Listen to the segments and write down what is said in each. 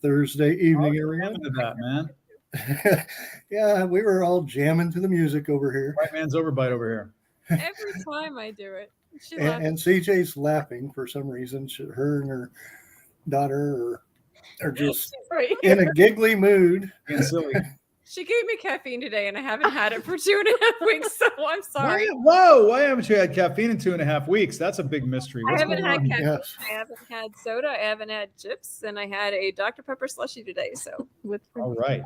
Thursday evening, everyone. everyone. To that, man. Yeah, we were all jamming to the music over here. White man's overbite over here. Every time I do it. And CJ's laughing for some reason. Her and her daughter are just in a giggly mood. Being silly. She gave me caffeine today, and I haven't had it for 2.5 weeks, so I'm sorry. Why haven't you had caffeine in 2.5 weeks? That's a big mystery. I haven't had caffeine. Yes. I haven't had soda. I haven't had chips, and I had a Dr. Pepper slushie today. So all right,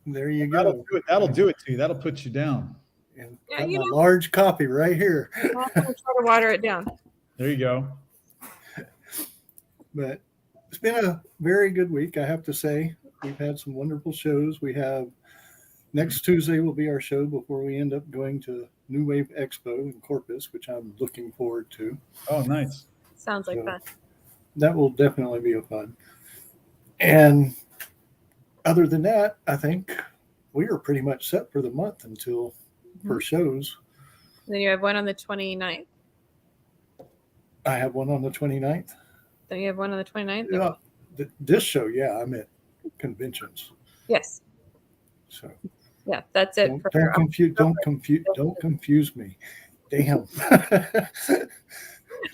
there you go. That'll do it to you. That'll put you down. And got my large copy right here. I'm going to try to water it down. There you go. But it's been a very good week, I have to say. We've had some wonderful shows. We have next Tuesday will be our show before we end up going to New Wave Expo in Corpus, which I'm looking forward to. Oh, nice. Sounds like fun. That will definitely be a fun. And other than that, I think we are pretty much set for the month until for shows. Then you have one on the 29th. I have one on the 29th. Then you have one on the 29th? Yeah, this show, yeah, I'm at conventions. Yes. So yeah, that's it. Don't confuse me. Damn.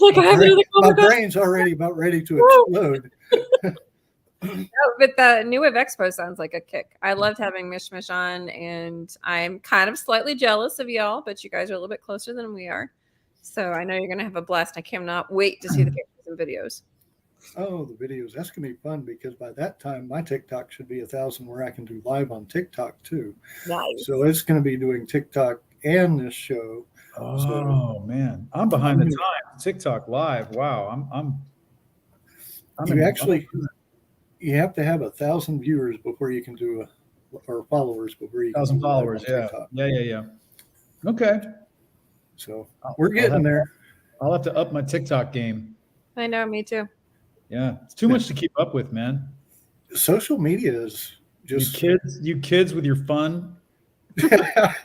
My brain's already about ready to explode. But the New Wave Expo sounds like a kick. I loved having Mishmish on, and I'm kind of slightly jealous of y'all, but you guys are a little bit closer than we are. So I know you're going to have a blast. I cannot wait to see the pictures and videos. Oh, the videos. That's going to be fun because by that time, my TikTok should be 1,000 where I can do live on TikTok too. Nice. So it's going to be doing TikTok and this show. Oh, man. I'm behind the time. TikTok live. Wow. You have to have 1,000 viewers before you can do or followers before you can 1,000 followers. Yeah. Yeah. Okay. So we're getting there. I'll have to up my TikTok game. I know, me too. Yeah, it's too much to keep up with, man. Social media is just you kids with your fun. A lot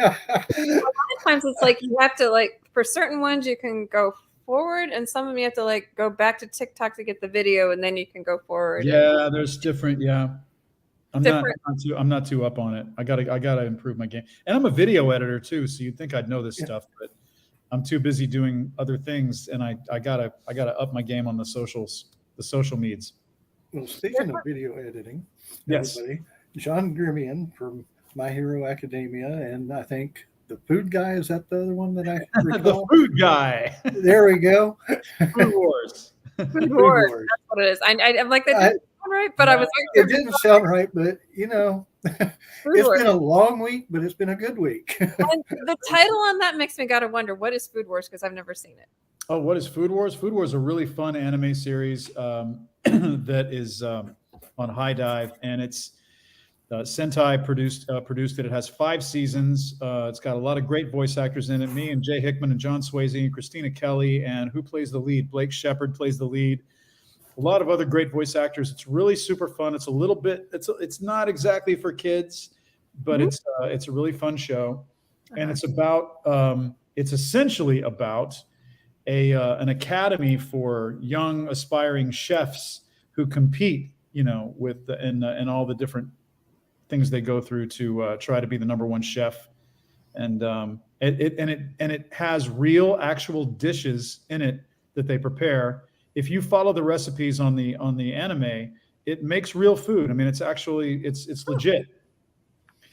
of times it's like you have to for certain ones you can go forward, and some of them you have to go back to TikTok to get the video, and then you can go forward. Yeah, there's different. Yeah, I'm not too up on it. I gotta improve my game, and I'm a video editor too, so you'd think I'd know this stuff, but I'm too busy doing other things, and I gotta up my game on the social meds. Well, speaking of video editing, yes, John Gremillion from My Hero Academia, and I think the food guy, is that the other one that I recall? The food guy. There we go. Food Wars. Food Wars. That's what it is. I'm like that didn't sound right, but I was like, it didn't sound right, but it's been a long week, but it's been a good week. And the title on that makes me gotta wonder, what is Food Wars? Because I've never seen it. Oh, what is Food Wars? Food Wars is a really fun anime series that is on High Dive, and it's Sentai produced it. It has 5 seasons. It's got a lot of great voice actors in it. Me and Jay Hickman and John Swayze and Christina Kelly, and who plays the lead? Blake Shepard plays the lead. A lot of other great voice actors. It's really super fun. It's a little bit. It's not exactly for kids, but it's a really fun show, and it's about. It's essentially about an academy for young aspiring chefs who compete, with and all the different things they go through to try to be the number one chef, and it has real actual dishes in it that they prepare. If you follow the recipes on the anime, it makes real food. I mean, it's legit.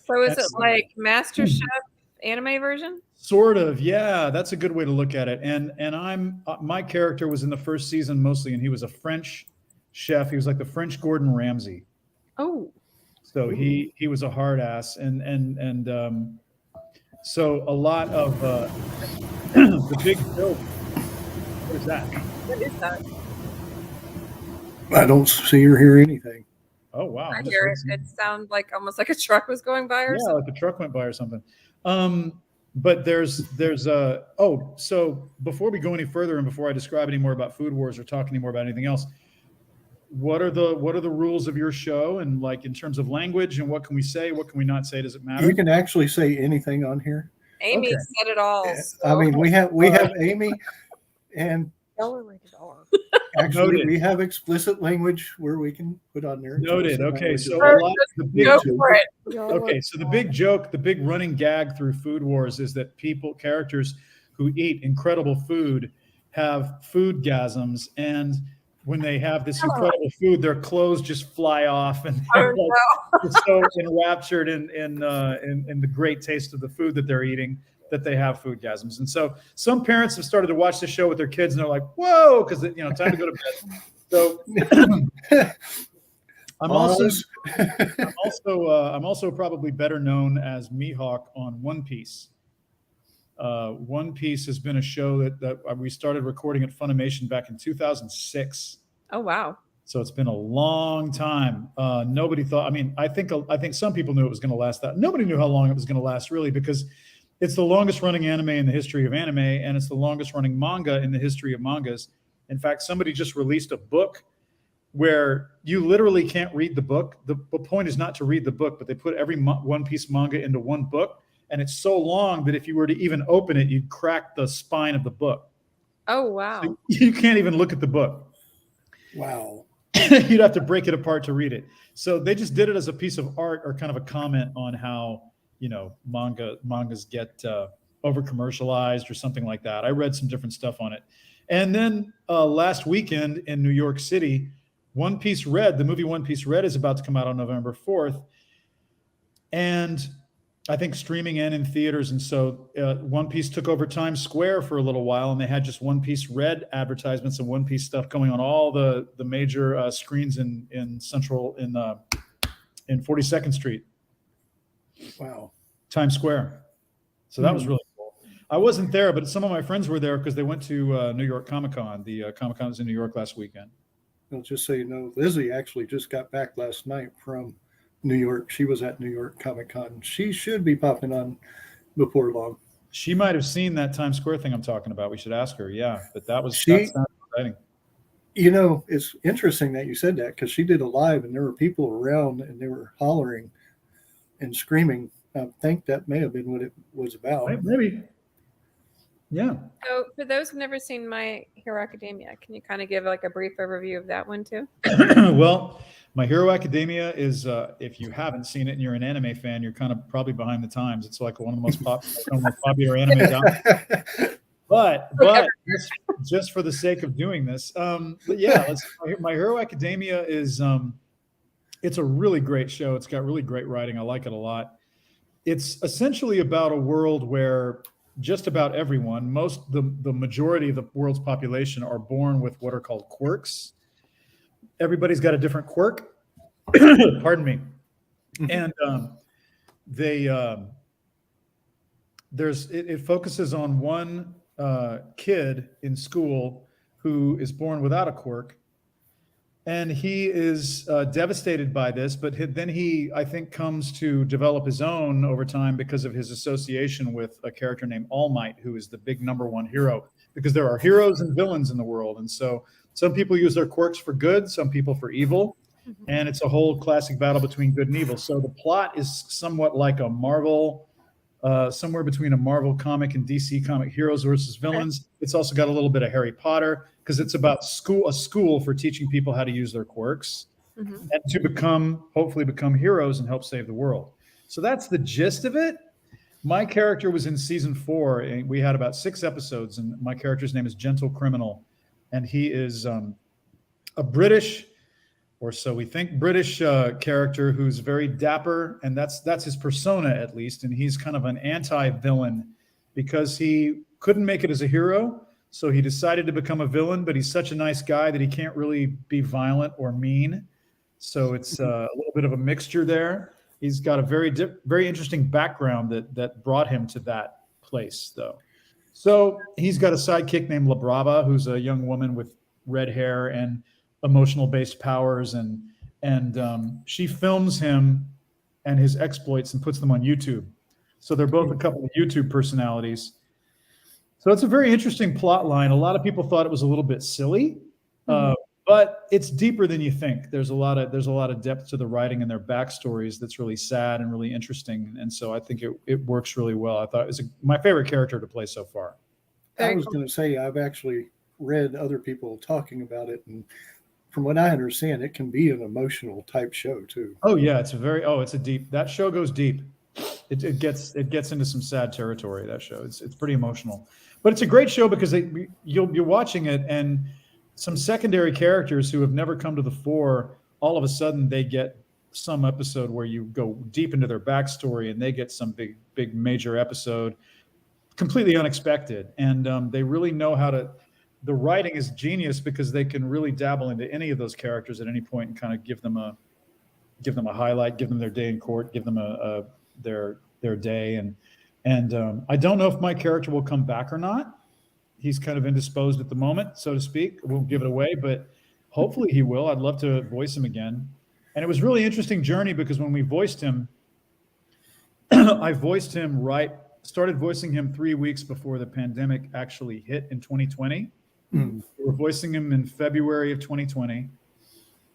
So is it like Master Chef anime version? Sort of, yeah. That's a good way to look at it. And my character was in the first season mostly, and he was a French chef. He was like the French Gordon Ramsay. Oh. So he was a hard ass, and so a lot of the big build. What is that? What is that? I don't see or hear anything. Oh wow! I hear it. It sounds like almost like a truck was going by or something. Yeah, like a truck went by or something. But there's so before we go any further and before I describe any more about Food Wars or talk any more about anything else, what are the rules of your show, and like in terms of language, and what can we say, what can we not say? Does it matter? You can actually say anything on here. Amy said it all. So. I mean, we have Amy, and Actually, Noted. we have explicit language where we can put on there. Noted. explicit Okay, language so as a well. lot the big Go YouTube. for it. Okay, so the big joke, the big running gag through Food Wars is that characters who eat incredible food have food gasms, and when they have this incredible food, their clothes just fly off, and they're, they're so enraptured in the great taste of the food that they're eating that they have food gasms. And so some parents have started to watch the show with their kids, and they're like, "Whoa!" Because time to go to bed. So I'm also probably better known as Mihawk on One Piece. One Piece has been a show that we started recording at Funimation back in 2006. Oh wow! So it's been a long time. Nobody thought. I mean, I think some people knew it was going to last that. Nobody knew how long it was going to last, really, because it's the longest running anime in the history of anime, and it's the longest running manga in the history of mangas. In fact, somebody just released a book where you literally can't read the book. The point is not to read the book, but they put every One Piece manga into one book, and it's so long that if you were to even open it, you'd crack the spine of the book. Oh wow! So you can't even look at the book. Wow. You'd have to break it apart to read it. So they just did it as a piece of art or kind of a comment on how mangas get over commercialized or something like that. I read some different stuff on it. And then last weekend in New York City, One Piece Red, the movie One Piece Red, is about to come out on November 4th. And I think streaming and in theaters. And so One Piece took over Times Square for a little while, and they had just One Piece Red advertisements and One Piece stuff going on all the major screens in 42nd Street. Wow. Times Square. So that was really cool. I wasn't there, but some of my friends were there because they went to New York Comic-Con. The Comic-Con was in New York last weekend. Well, just so you know, Lizzie actually just got back last night from New York. She was at New York Comic-Con. She should be popping on before long. She might have seen that Times Square thing I'm talking about. We should ask her. Yeah, but that sounds exciting. It's interesting that you said that because she did a live and there were people around and they were hollering and screaming. I think that may have been what it was about. Maybe. Yeah. So for those who've never seen My Hero Academia, can you kind of give like a brief overview of that one too? Well, My Hero Academia is, if you haven't seen it and you're an anime fan, you're kind of probably behind the times. It's like one of the most popular anime down. But just for the sake of doing this, but yeah, My Hero Academia is it's a really great show. It's got really great writing. I like it a lot. It's essentially about a world where just about everyone, the majority of the world's population are born with what are called quirks. Everybody's got a different quirk. Pardon me. And it focuses on one kid in school who is born without a quirk. And he is devastated by this, but then he, I think, comes to develop his own over time because of his association with a character named All Might, who is the big #1 hero, because there are heroes and villains in the world. And so some people use their quirks for good, some people for evil. And it's a whole classic battle between good and evil. So the plot is somewhat like a Marvel, somewhere between a Marvel comic and DC comic, heroes versus villains. It's also got a little bit of Harry Potter because it's about a school for teaching people how to use their quirks and to hopefully become heroes and help save the world. So that's the gist of it. My character was in season 4, and we had about 6 episodes, and my character's name is Gentle Criminal, and he is a British, or so we think, British character who's very dapper, and that's his persona at least, and he's kind of an anti-villain because he couldn't make it as a hero, so he decided to become a villain, but he's such a nice guy that he can't really be violent or mean, so it's a little bit of a mixture there. He's got a very interesting background that brought him to that place, though. So he's got a sidekick named La Brava, who's a young woman with red hair and emotional-based powers, and she films him and his exploits and puts them on YouTube. So they're both a couple of YouTube personalities. So it's a very interesting plot line. A lot of people thought it was a little bit silly, but it's deeper than you think. There's a lot of depth to the writing and their backstories that's really sad and really interesting. And so I think it works really well. I thought it was my favorite character to play so far. I was going to say, I've actually read other people talking about it, and from what I understand, it can be an emotional type show too. Oh yeah, it's a deep. That show goes deep. It gets into some sad territory. That show. It's pretty emotional, but it's a great show because you'll be watching it, and some secondary characters who have never come to the fore, all of a sudden they get some episode where you go deep into their backstory, and they get some big major episode, completely unexpected, and they really know how to. The writing is genius because they can really dabble into any of those characters at any point and kind of give them a highlight, give them their day in court, give them their day, and I don't know if my character will come back or not. He's kind of indisposed at the moment, so to speak. I won't give it away, but hopefully he will. I'd love to voice him again. And it was a really interesting journey because when we voiced him, I started voicing him 3 weeks before the pandemic actually hit in 2020. We were voicing him in February of 2020.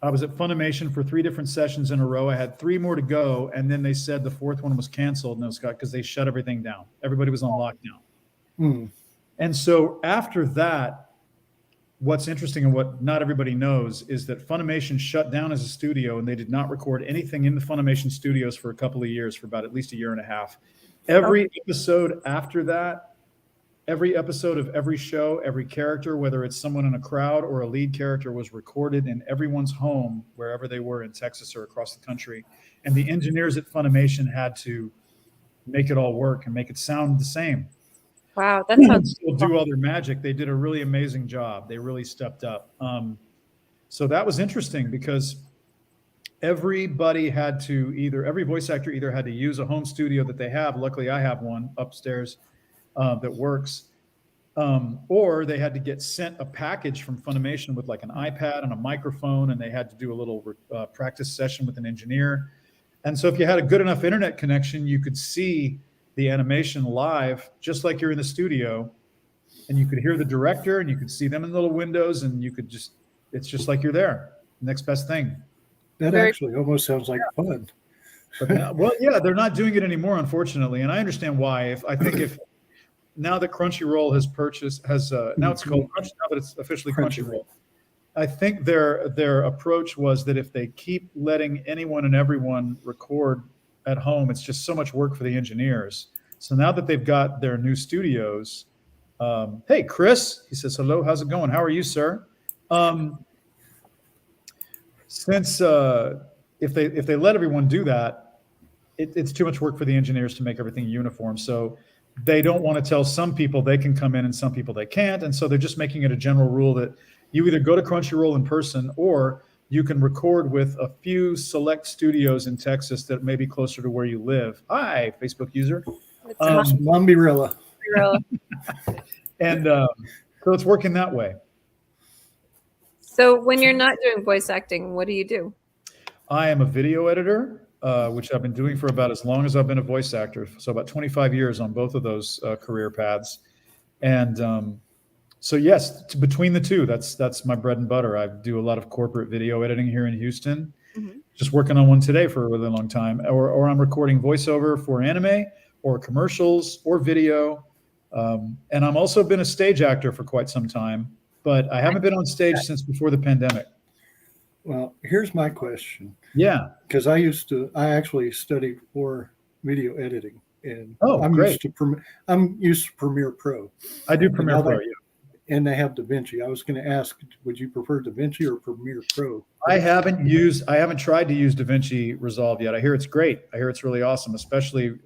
I was at Funimation for 3 different sessions in a row. I had 3 more to go, and then they said the 4th one was canceled, and it was because they shut everything down. Everybody was on lockdown. And so after that, what's interesting and what not everybody knows is that Funimation shut down as a studio, and they did not record anything in the Funimation studios for a couple of years, for about at least a year and a half. Every episode after that, every episode of every show, every character, whether it's someone in a crowd or a lead character, was recorded in everyone's home, wherever they were in Texas or across the country. And the engineers at Funimation had to make it all work and make it sound the same. Wow, that sounds still do all their magic. They did a really amazing job. They really stepped up. So that was interesting because every voice actor either had to use a home studio that they have. Luckily, I have one upstairs that works, or they had to get sent a package from Funimation with like an iPad and a microphone, and they had to do a little practice session with an engineer. And so if you had a good enough internet connection, you could see the animation live, just like you're in the studio, and you could hear the director, and you could see them in little windows, and it's just like you're there. Next best thing. That actually almost sounds like fun. Well, yeah, they're not doing it anymore, unfortunately, and I understand why. If now that Crunchyroll has now it's called Crunchyroll, now that it's officially Crunchyroll. I think their approach was that if they keep letting anyone and everyone record at home, it's just so much work for the engineers. So now that they've got their new studios, hey, Chris, he says, hello, how's it going? How are you, sir? Since if they let everyone do that, it's too much work for the engineers to make everything uniform. So they don't want to tell some people they can come in and some people they can't. And so they're just making it a general rule that you either go to Crunchyroll in person or you can record with a few select studios in Texas that may be closer to where you live. Hi, Facebook user. Mambirilla. And so it's working that way. So when you're not doing voice acting, what do you do? I am a video editor, which I've been doing for about as long as I've been a voice actor. So about 25 years on both of those career paths. And so yes, between the two, that's my bread and butter. I do a lot of corporate video editing here in Houston. Just working on one today for a really long time. Or I'm recording voiceover for anime or commercials or video. And I'm also been a stage actor for quite some time, but I haven't been on stage since before the pandemic. Well, here's my question. Yeah. Because I actually studied for video editing, and I'm great. used to Premiere Pro. I do Premiere Pro, yeah. And they have DaVinci. I was going to ask, would you prefer DaVinci or Premiere Pro? I haven't tried to use DaVinci Resolve yet. I hear it's great. I hear it's really awesome, especially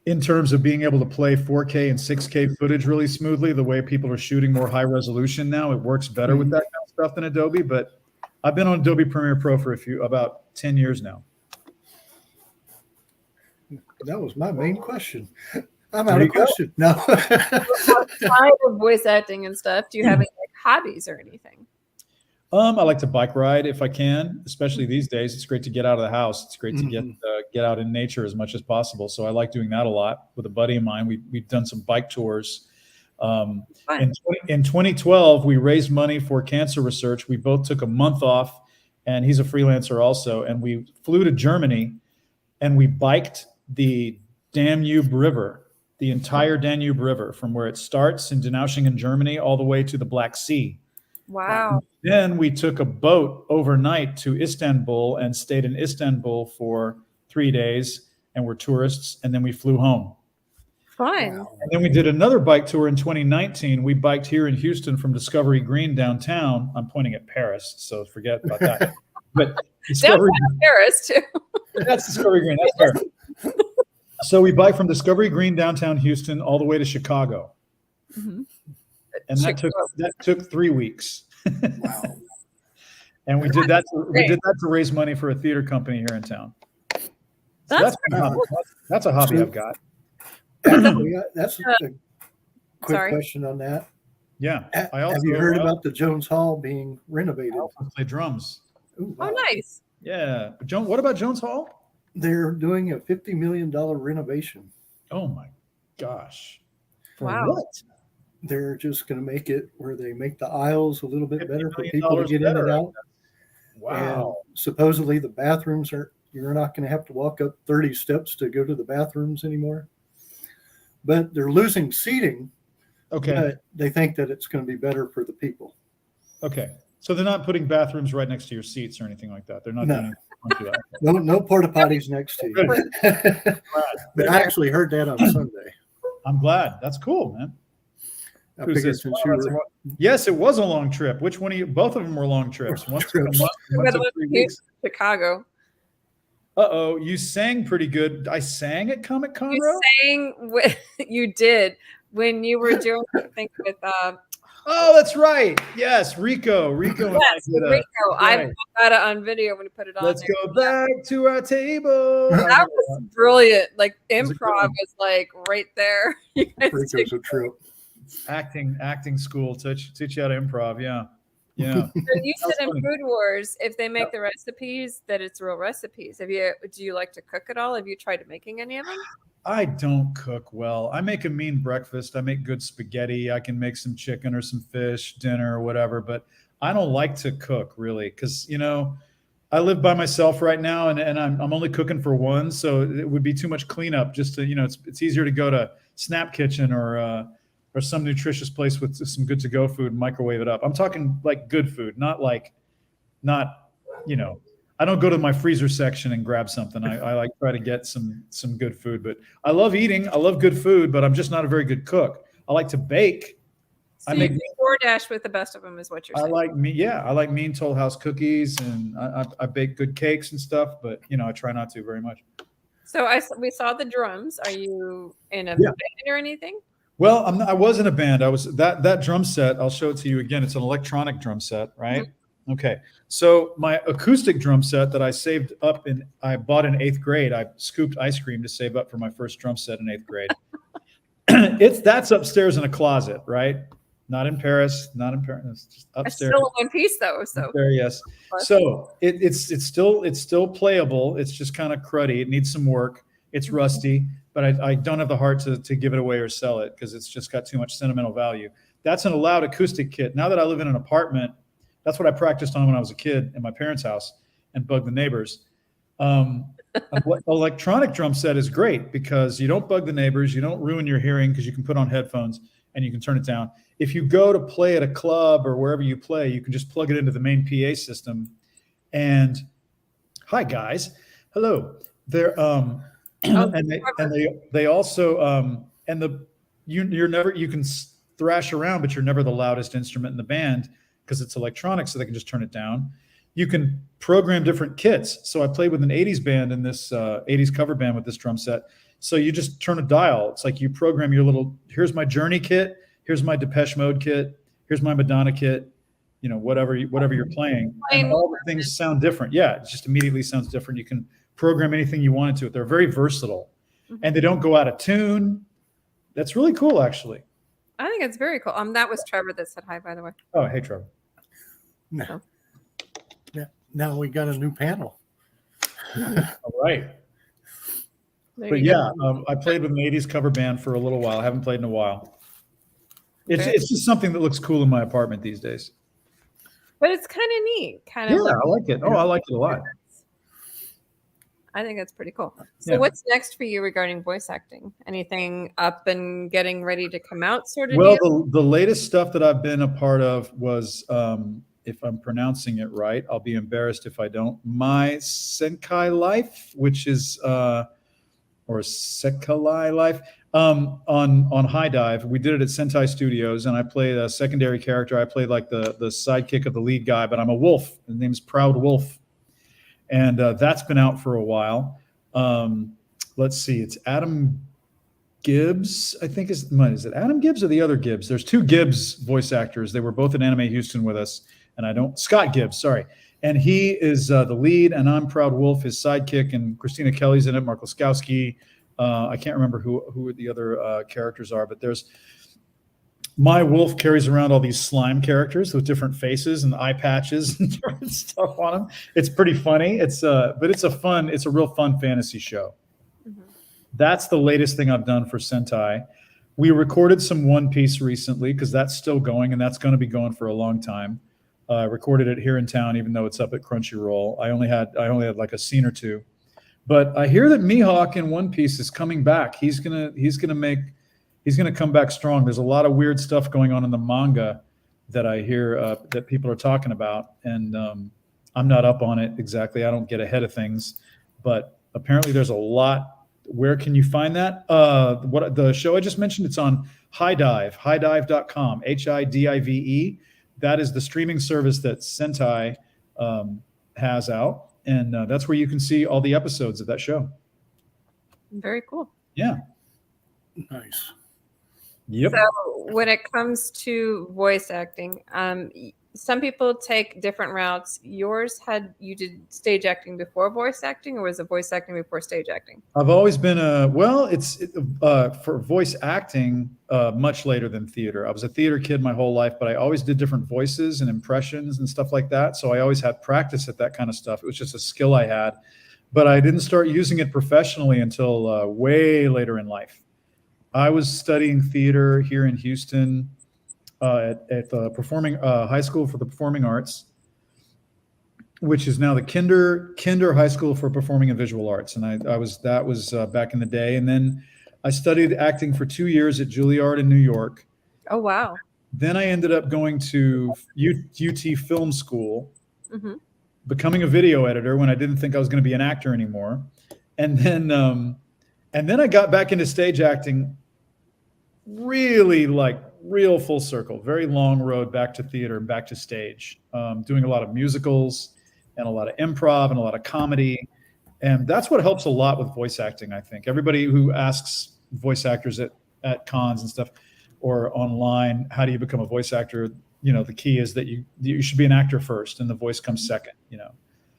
in terms of being able to play 4K and 6K footage really smoothly. The way people are shooting more high resolution now, it works better with that kind of stuff than Adobe. But I've been on Adobe Premiere Pro for about 10 years now. That was my main question. I'm out of question. No. Outside of voice acting and stuff, do you have any hobbies or anything? I like to bike ride if I can, especially these days. It's great to get out of the house. It's great to get out in nature as much as possible. So I like doing that a lot with a buddy of mine. We've done some bike tours. In 2012, we raised money for cancer research. We both took a month off, and he's a freelancer also. And we flew to Germany, and we biked the Danube River. the entire Danube River from where it starts in Donaueschingen, Germany, all the way to the Black Sea. Wow. Then we took a boat overnight to Istanbul and stayed in Istanbul for 3 days and were tourists. And then we flew home. Fun. Wow. And then we did another bike tour in 2019. We biked here in Houston from Discovery Green downtown. I'm pointing at Paris, so forget about that. But Discovery, Downtown Paris too. that's Discovery Green. That's Paris. So we bike from Discovery Green downtown Houston all the way to Chicago. Mhm. And that took 3 weeks. Wow. And we did that to raise money for a theater company here in town. So That's that's a hobby I've got. Yeah, that's a quick Sorry. question on that. Yeah. Have you heard about the Jones Hall being renovated? I also play drums. Ooh, Oh, wow. nice. Yeah. What about Jones Hall? They're doing a $50 million renovation. Oh my gosh. For Wow. what? They're just going to make it where they make the aisles a little bit $50 better for million people to get in better, and out. Wow. And supposedly the bathrooms you're not going to have to walk up 30 steps to go to the bathrooms anymore. But they're losing seating. Okay. But they think that it's going to be better for the people. Okay. So they're not putting bathrooms right next to your seats or anything like that. They're not No. doing anything like that. No porta potties next to you. But I actually heard that on Sunday. I'm glad. That's cool, man. I Who's figured this? since Oh, you that's a were long- Yes, it was a long trip. Which one of you? Both of them were long trips. One took a Trips. month, one By the took way, 3 weeks. Chicago. Uh-oh, you sang pretty good. I sang at Comic Con, You sang you did when you were doing something with Oh, that's right. Yes, Rico. Rico and I yes, did Rico. I right. got it on video when you put it on. Let's there. go back to our table. That was brilliant. Like was a good improv one. was like right there. You guys Rico's did- a trip. acting school teach you how to improv. Yeah. So you said in funny. Food Wars, if they make the recipes, that it's real recipes. Do you like to cook at all? Have you tried making any of them? I don't cook well. I make a mean breakfast. I make good spaghetti. I can make some chicken or some fish, dinner or whatever, but I don't like to cook really because, I live by myself right now and I'm only cooking for one. So it would be too much cleanup just to, it's easier to go to Snap Kitchen or some nutritious place with some good to go food and microwave it up. I'm talking like good food, not I don't go to my freezer section and grab something. I like try to get some good food, but I love eating. I love good food, but I'm just not a very good cook. I like to bake. So I you make do DoorDash with the best of them is what you're I saying. like mean Toll House cookies and I bake good cakes and stuff, but I try not to very much. So we saw the drums. Are you in a Yeah. band or anything? Well, I was in a band. I was that drum set. I'll show it to you again. It's an electronic drum set, right? Mm-hmm. Okay. So my acoustic drum set that I saved up I bought in 8th grade. I scooped ice cream to save up for my first drum set in 8th grade. That's upstairs in a closet, right? Not in Paris. It's just It's upstairs. still in one piece though. So There, yes. So it's still playable. It's just kind of cruddy. It needs some work. It's rusty, but I don't have the heart to give it away or sell it because it's just got too much sentimental value. That's an allowed acoustic kit. Now that I live in an apartment, that's what I practiced on when I was a kid in my parents' house and bugged the neighbors. Electronic drum set is great because you don't bug the neighbors. You don't ruin your hearing because you can put on headphones and you can turn it down. If you go to play at a club or wherever you play, you can just plug it into the main PA system. And hi guys, hello. They're they also you can thrash around, but you're never the loudest instrument in the band because it's electronic, so they can just turn it down. You can program different kits. So I played with an 80s band in this 80s cover band with this drum set. So you just turn a dial. It's like you program your here's my Journey kit, here's my Depeche Mode kit, here's my Madonna kit, whatever you're playing. And all the things sound different. Yeah, it just immediately sounds different. You can program anything you want into it. They're very versatile. And they don't go out of tune. That's really cool, actually. I think it's very cool. That was Trevor that said hi, by the way. Oh, hey, Trevor. No. Yeah. Now we got a new panel. All right. There But you yeah, go. I played with an 80s cover band for a little while. I haven't played in a while. Okay. It's just something that looks cool in my apartment these days. But it's kind of neat. Yeah, I like it. Oh, I like it a lot. I think that's pretty cool. So Yeah. what's next for you regarding voice acting? Anything up and getting ready to come out sort of Well, deal? the latest stuff that I've been a part of was, if I'm pronouncing it right, I'll be embarrassed if I don't. My Senkai Life, which is, or Sekai Life, on High Dive. We did it at Sentai Studios, and I played a secondary character. I played like the sidekick of the lead guy, but I'm a wolf. His name's Proud Wolf, and that's been out for a while. Let's see, it's Adam Gibbs, I think is it Adam Gibbs or the other Gibbs? There's two Gibbs voice actors. They were both in Anime Houston with us, and Scott Gibbs, sorry. And he is the lead, and I'm Proud Wolf, his sidekick, and Christina Kelly's in it, Mark Laskowski. I can't remember who the other characters are, but there's my wolf carries around all these slime characters with different faces and eye patches and different stuff on them. It's pretty funny. But it's a real fun fantasy show. That's the latest thing I've done for Sentai. We recorded some One Piece recently because that's still going, and that's going to be going for a long time. I recorded it here in town, even though it's up at Crunchyroll. I only had like a scene or two, but I hear that Mihawk in One Piece is coming back. He's gonna come back strong. There's a lot of weird stuff going on in the manga that I hear that people are talking about, and I'm not up on it exactly. I don't get ahead of things, but apparently there's a lot. Where can you find that? What the show I just mentioned? It's on High Dive, highdive.com, HIDIVE. That is the streaming service that Sentai has out, and that's where you can see all the episodes of that show. Very cool. Yeah. Nice. Yep. So when it comes to voice acting, some people take different routes. You did stage acting before voice acting, or was it voice acting before stage acting? I've always been for voice acting much later than theater. I was a theater kid my whole life, but I always did different voices and impressions and stuff like that. So I always had practice at that kind of stuff. It was just a skill I had, but I didn't start using it professionally until way later in life. I was studying theater here in Houston at the performing high school for the performing arts, which is now the Kinder High School for Performing and Visual Arts, and that was back in the day. And then I studied acting for 2 years at Juilliard in New York. Oh wow! Then I ended up going to UT Film School, becoming a video editor when I didn't think I was going to be an actor anymore, and then I got back into stage acting. Really real full circle, very long road back to theater and back to stage, doing a lot of musicals and a lot of improv and a lot of comedy. And that's what helps a lot with voice acting, I think. Everybody who asks voice actors at cons and stuff or online, how do you become a voice actor? The key is that you should be an actor first and the voice comes second,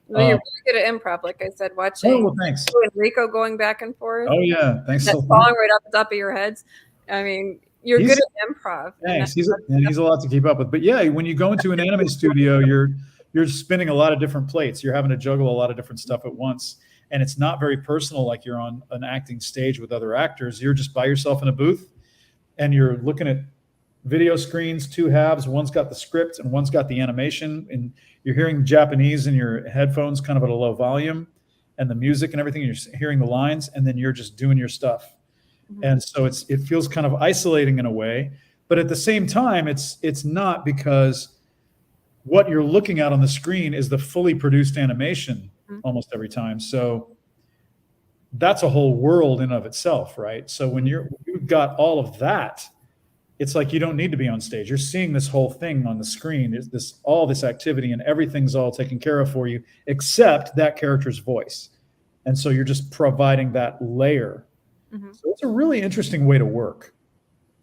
Well, you're really good at improv, like I said, watching Oh, well, thanks. you and Rico going back and forth. Oh, yeah. Thanks That's so much. falling right off the top of your heads. I mean, you're good at improv. Thanks. He's a lot to keep up with. But yeah, when you go into an anime studio, you're spinning a lot of different plates. You're having to juggle a lot of different stuff at once. And it's not very personal like you're on an acting stage with other actors. You're just by yourself in a booth and you're looking at video screens, two halves. One's got the script and one's got the animation. And you're hearing Japanese in your headphones kind of at a low volume and the music and everything. And you're hearing the lines and then you're just doing your stuff. And so it feels kind of isolating in a way, but at the same time, it's not, because what you're looking at on the screen is the fully produced animation almost every time. So that's a whole world in of itself, right? So when you've got all of that, it's like you don't need to be on stage. You're seeing this whole thing on the screen. There's all this activity and everything's all taken care of for you, except that character's voice. And so you're just providing that layer. So it's a really interesting way to work.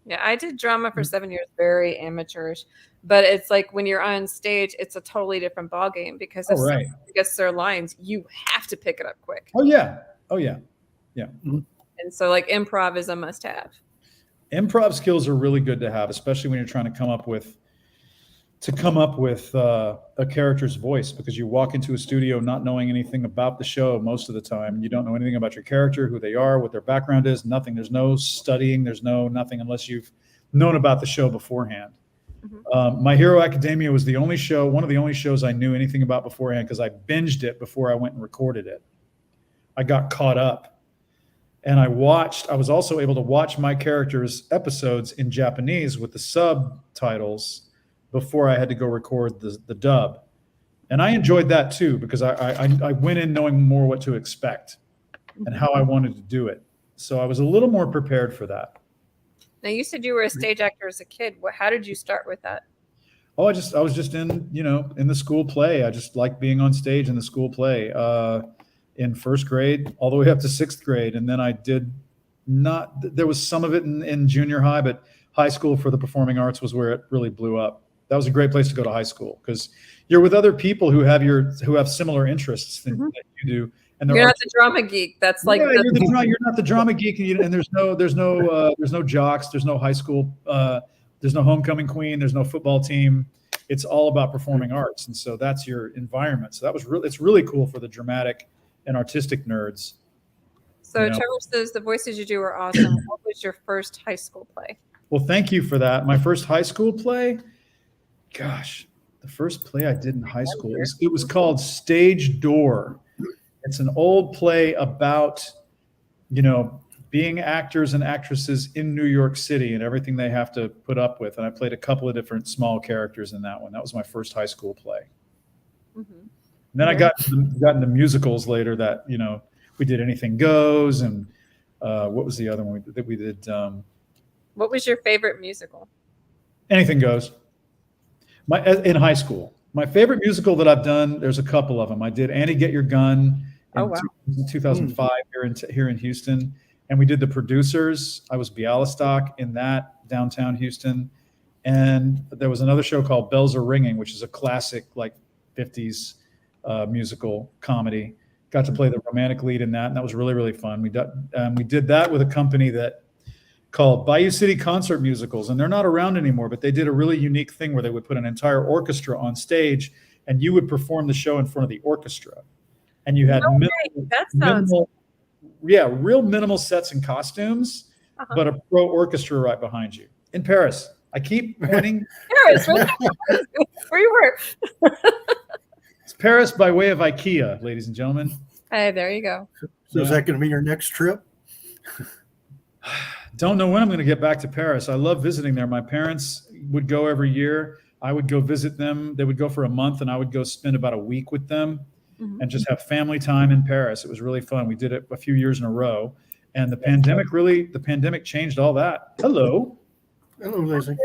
Yeah, I did drama for 7 years, very amateurish. But it's like when you're on stage, it's a totally different ballgame, because if someone gets their lines, you have to pick it up quick. Oh, yeah. Yeah. And so like improv is a must-have. Improv skills are really good to have, especially when you're trying to come up with a character's voice, because you walk into a studio not knowing anything about the show most of the time. You don't know anything about your character, who they are, what their background is, nothing. There's no studying. There's nothing unless you've known about the show beforehand. My Hero Academia was one of the only shows I knew anything about beforehand, because I binged it before I went and recorded it. I got caught up, and I was also able to watch my characters' episodes in Japanese with the subtitles before I had to go record the dub. And I enjoyed that too, because I went in knowing more what to expect and how I wanted to do it. So I was a little more prepared for that. Now, you said you were a stage actor as a kid. How did you start with that? Oh, I was just in, in the school play. I just liked being on stage in the school play in first grade all the way up to sixth grade. And then there was some of it in junior high, but high school for the performing arts was where it really blew up. That was a great place to go to high school because you're with other people who have similar interests than that you do. And you're not the drama geek. That's like you're not the drama geek, and there's no jocks, there's no high school, there's no homecoming queen, there's no football team. It's all about performing arts, and so that's your environment. So it's really cool for the dramatic and artistic nerds. So Trevor says the voices you do are awesome. What was your first high school play? Well, thank you for that. My first high school play, gosh, the first play I did in high school, it was called Stage Door. It's an old play about, being actors and actresses in New York City and everything they have to put up with. And I played a couple of different small characters in that one. That was my first high school play. Mm-hmm. And then I got into musicals later that, we did Anything Goes. And what was the other one that we did? What was your favorite musical? Anything Goes. In high school. My favorite musical that I've done, there's a couple of them. I did Annie, Get Your Gun in 2005 here in Houston. And we did The Producers. I was Bialystok in that, downtown Houston. And there was another show called Bells Are Ringing, which is a classic, like 50s musical comedy. Got to play the romantic lead in that, and that was really, really fun. We did that with a company called Bayou City Concert Musicals, and they're not around anymore, but they did a really unique thing where they would put an entire orchestra on stage, and you would perform the show in front of the orchestra. And you had real minimal sets and costumes, but a pro orchestra right behind you in Paris. I keep pointing. Paris, right there. Where you were. It's Paris by way of IKEA, ladies and gentlemen. Hey, there you go. So is that going to be your next trip? Don't know when I'm going to get back to Paris. I love visiting there. My parents would go every year. I would go visit them. They would go for a month, and I would go spend about a week with them and just have family time in Paris. It was really fun. We did it a few years in a row. And the pandemic changed all that. Hello. Hello, Lizzie.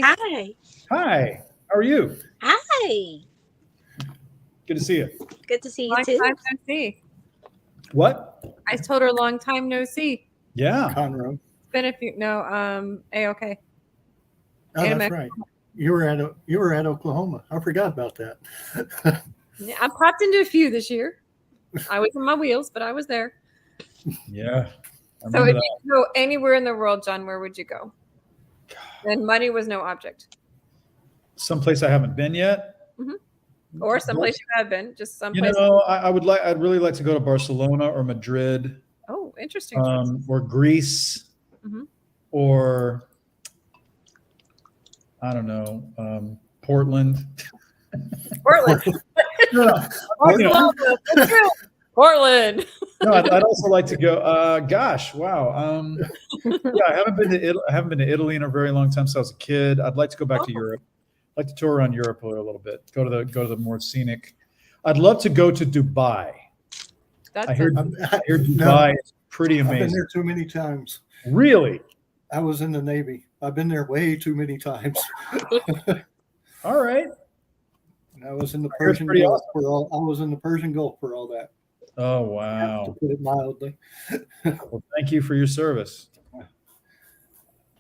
Hi. Hi. How are you? Hi. Good to see you. Good to see you Long too. time no see. What? I told her long time no see. Yeah. Conroe. It's been a few. No, A-OK. Oh, that's right. You were at Oklahoma. I forgot about that. Yeah, I popped into a few this year. I was in my wheels, but I was there. Yeah. So if you could go anywhere in the world, John, where would you go? And money was no object. Someplace I haven't been yet. Mm-hmm. Or someplace you have been, just someplace. I'd really like to go to Barcelona or Madrid. Oh, interesting. Or Greece, or I don't know, Portland. Portland. Portland. No, I'd also like to go. Gosh, wow. Yeah, I haven't been to Italy in a very long time since I was a kid. I'd like to go back to Europe. I'd like to tour around Europe a little bit. Go to the more scenic. I'd love to go to Dubai. I hear Dubai is pretty amazing. I've been there too many times. Really? I was in the Navy. I've been there way too many times. All right. And I was in the Persian Gulf for all that. Oh, wow. To put it mildly. Well, thank you for your service.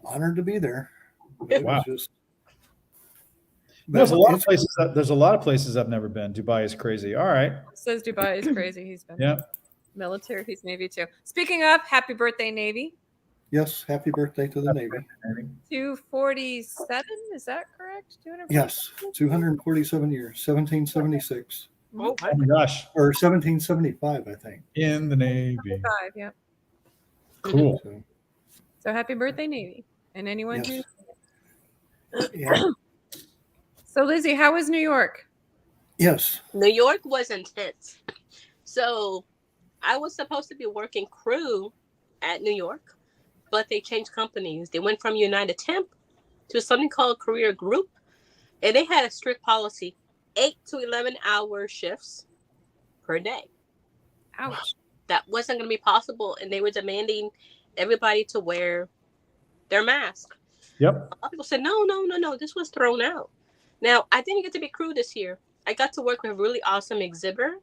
Honored to be there. Wow. There's a lot of places I've never been. Dubai is crazy. All right. Says Dubai is crazy. He's been military. He's Navy too. Speaking of, happy birthday, Navy. Yes, happy birthday to the Navy. 247, is that correct? Yes, 247 years, 1776. Oh my gosh. Or 1775, I think. In the Navy. 75, yeah. Cool. So happy birthday, Navy. And anyone who. Yeah. So Lizzie, how was New York? Yes. New York was intense. So I was supposed to be working crew at New York, but they changed companies. They went from United Temp to something called Career Group, and they had a strict policy: 8 to 11-hour shifts per day. Ouch. That wasn't going to be possible, and they were demanding everybody to wear their mask. Yep. A lot of people said, no, this was thrown out. Now, I didn't get to be crew this year. I got to work with a really awesome exhibitor,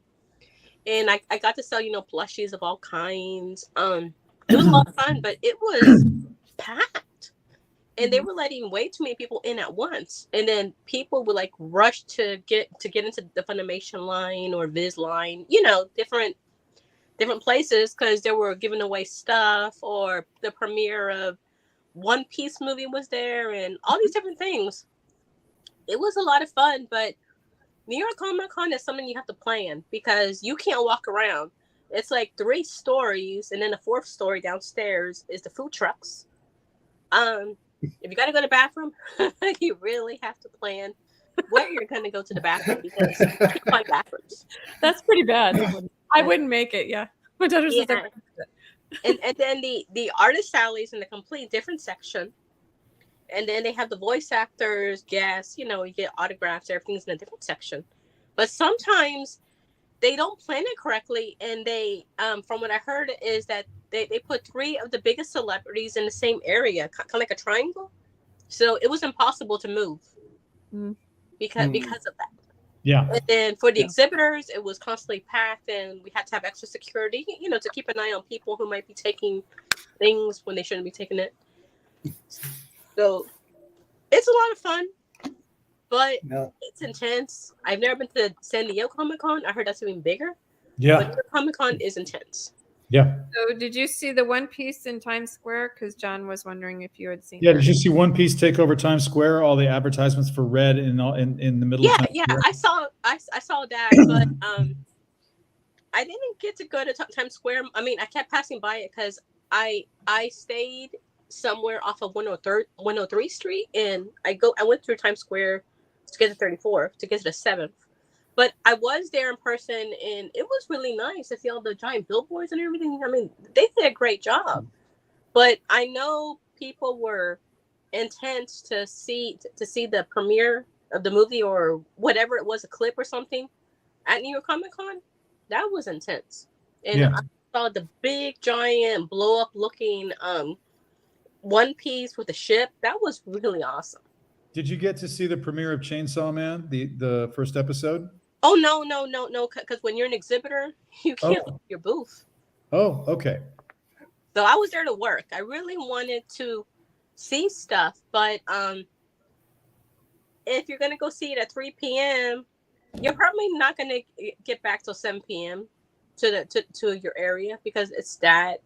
and I got to sell, plushies of all kinds. It was a lot of fun, but it was packed. And they were letting way too many people in at once. And then people would like rush to get into the FUNimation line or Viz line, different places, because they were giving away stuff, or the premiere of One Piece movie was there, and all these different things. It was a lot of fun, but New York Comic Con is something you have to plan, because you can't walk around. It's like 3 stories, and then the 4th story downstairs is the food trucks. If you got to go to the bathroom, you really have to plan where you're going to go to the bathroom, because you can't find bathrooms. That's pretty bad. I wouldn't make it. Yeah. My daughter's just Yeah. And then the artist salaries in a complete different section. And then they have the voice actors, guests, you get autographs, everything's in a different section. But sometimes they don't plan it correctly. And they, from what I heard, is that they put 3 of the biggest celebrities in the same area, kind of like a triangle. So it was impossible to move because of that. Yeah. And then for the exhibitors, it was constantly packed, and we had to have extra security, to keep an eye on people who might be taking things when they shouldn't be taking it. So it's a lot of fun, but it's intense. I've never been to San Diego Comic-Con. I heard that's even bigger. Yeah. But Comic-Con is intense. Yeah. So did you see the One Piece in Times Square? Because John was wondering if you had seen Yeah. that. Did you see One Piece take over Times Square? All the advertisements for Red in the middle of Times Square? I saw that, but I didn't get to go to Times Square. I mean, I kept passing by it because I stayed somewhere off of 103 Street, and I went through Times Square to get to 34th to get to the 7th. But I was there in person, and it was really nice to see all the giant billboards and everything. I mean, they did a great job. But I know people were intense to see the premiere of the movie or whatever it was, a clip or something at New York Comic Con. That was intense. And I saw the big, giant, blow-up looking One Piece with a ship. That was really awesome. Did you get to see the premiere of Chainsaw Man, the first episode? Oh, no. Because when you're an exhibitor, you can't leave your booth. Oh, okay. So I was there to work. I really wanted to see stuff, but if you're going to go see it at 3 p.m., you're probably not going to get back till 7 p.m. to your area, because it's that,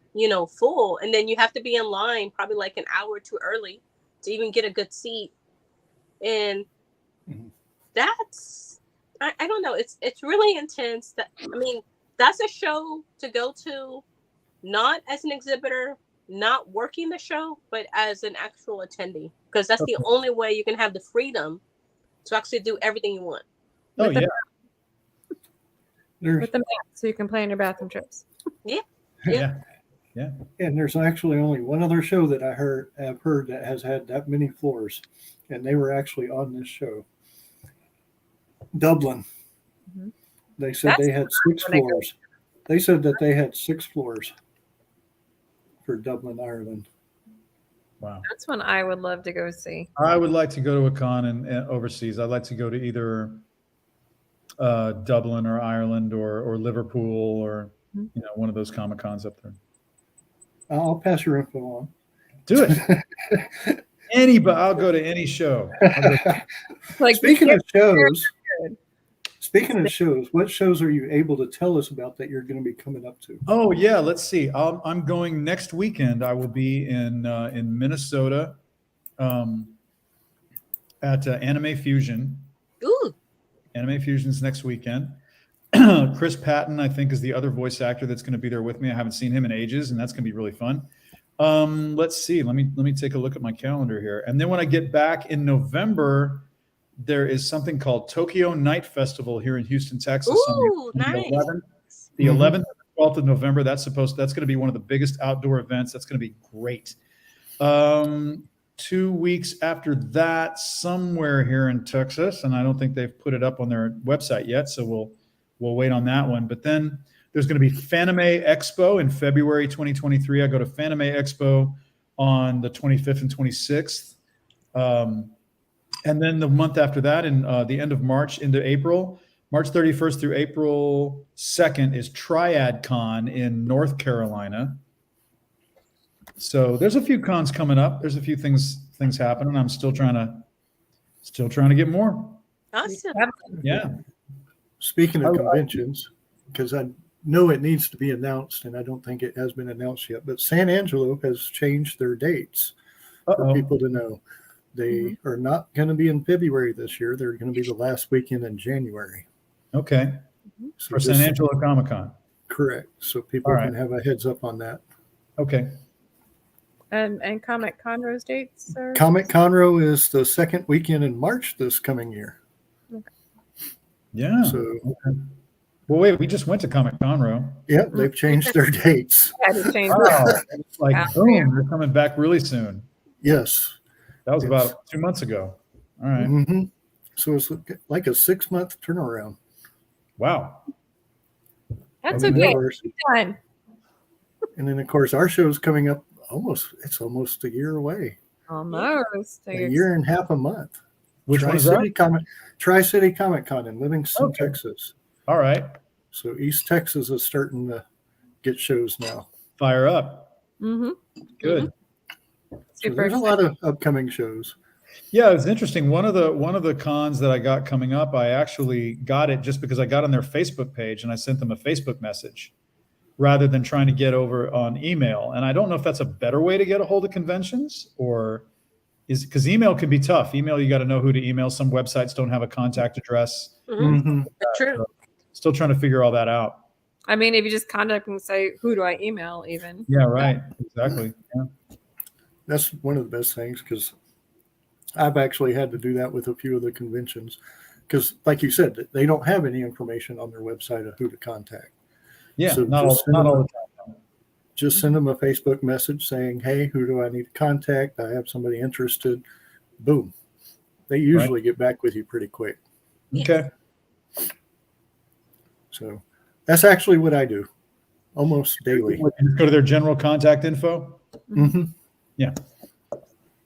full. And then you have to be in line probably like an hour or 2 early to even get a good seat. And that's, I don't know. It's really intense. That's a show to go to, not as an exhibitor, not working the show, but as an actual attendee, because that's the only way you can have the freedom to actually do everything you want. Oh, with the map, so you can play on your bathroom trips. Yeah. And there's actually only one other show that I've heard that has had that many floors, and they were actually on this show. Dublin. They said they had 6 floors. They said that they had 6 floors for Dublin, Ireland. Wow. That's one I would love to go see. I would like to go to a con and overseas. I'd like to go to either Dublin or Ireland or Liverpool or one of those Comic Cons up there. I'll pass your info on. Do it. I'll go to any show. Like, Speaking of shows, what shows are you able to tell us about that you're going to be coming up to? Oh yeah, let's see. I'm going next weekend. I will be in Minnesota at Anime Fusion. Ooh. Anime Fusion's next weekend. Chris Patton, I think, is the other voice actor that's going to be there with me. I haven't seen him in ages, and that's going to be really fun. Let's see. Let me take a look at my calendar here. And then when I get back in November, there is something called Tokyo Night Festival here in Houston, Texas. Ooh, nice. The 11th and 12th of November. That's going to be one of the biggest outdoor events. That's going to be great. 2 weeks after that, somewhere here in Texas, and I don't think they've put it up on their website yet, so we'll wait on that one. But then there's going to be FUNimation Expo in February 2023. I go to FUNimation Expo on the 25th and 26th. And then the month after that, in the end of March into April, March 31st through April 2nd is Triad Con in North Carolina. So there's a few cons coming up. There's a few things happening. I'm still trying to get more. Awesome. Yeah. Speaking of conventions, because I know it needs to be announced, and I don't think it has been announced yet, but San Angelo has changed their dates for people to know. They are not going to be in February this year. They're going to be the last weekend in January. Okay. So For San Angelo Comic-Con. Correct. So people can have a heads up on that. Okay. And Comic Conroe's dates, sir? Comic Conroe is the second weekend in March this coming year. Okay. Yeah. So, well, wait, we just went to Comic Conroe. yeah, they've changed their dates. Had to change It's like, boom, they're coming back really soon. Yes. That was about 2 months ago. All right. Mm-hmm. So it's like a 6-month turnaround. Wow. That's And okay. then, Time. and then, of course, our show's coming up almost a year away. Almost. A year and half a month. Which one is that? Tri-City Comic Con in Livingston, Okay. Texas. All right. So East Texas is starting to get shows now. Fire up. Mm-hmm. Good. So there's a lot of upcoming shows. Yeah, it's interesting. One of the cons that I got coming up, I actually got it just because I got on their Facebook page and I sent them a Facebook message rather than trying to get over on email. And I don't know if that's a better way to get a hold of conventions, or is because email can be tough. Email, you got to know who to email. Some websites don't have a contact address. Mm-hmm. True. Still trying to figure all that out. I mean, if you just contact and say, who do I email even? Yeah, right. Exactly. Yeah. That's one of the best things, because I've actually had to do that with a few of the conventions, because like you said, they don't have any information on their website of who to contact. Yeah, So not all the time. Just send them a Facebook message saying, hey, who do I need to contact? I have somebody interested. Boom. They usually get back with you pretty quick. Okay. So that's actually what I do almost daily. Go to their general contact info. Mm-hmm. Yeah.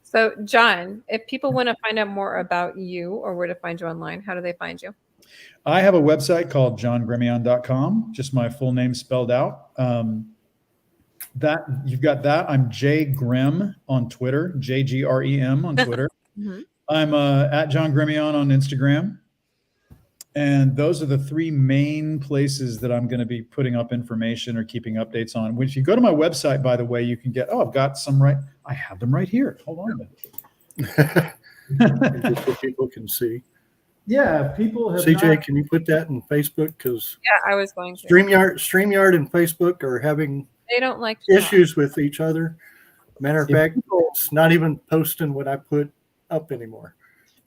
So, John, if people want to find out more about you or where to find you online, how do they find you? I have a website called johngremillion.com, just my full name spelled out. That you've got that. I'm J Grem on Twitter, JGREM on Twitter. Mm-hmm. I'm at John Gremillion on Instagram. And those are the three main places that I'm going to be putting up information or keeping updates on. Which, if you go to my website, by the way, you can get, I've got some I have them right here. Hold on a minute. Just so people can see. Yeah, people have CJ, can you put that in Facebook? Because Yeah, I was going to. StreamYard and Facebook are having They don't like to issues with each other. Matter of If fact, people- it's not even posting what I put up anymore.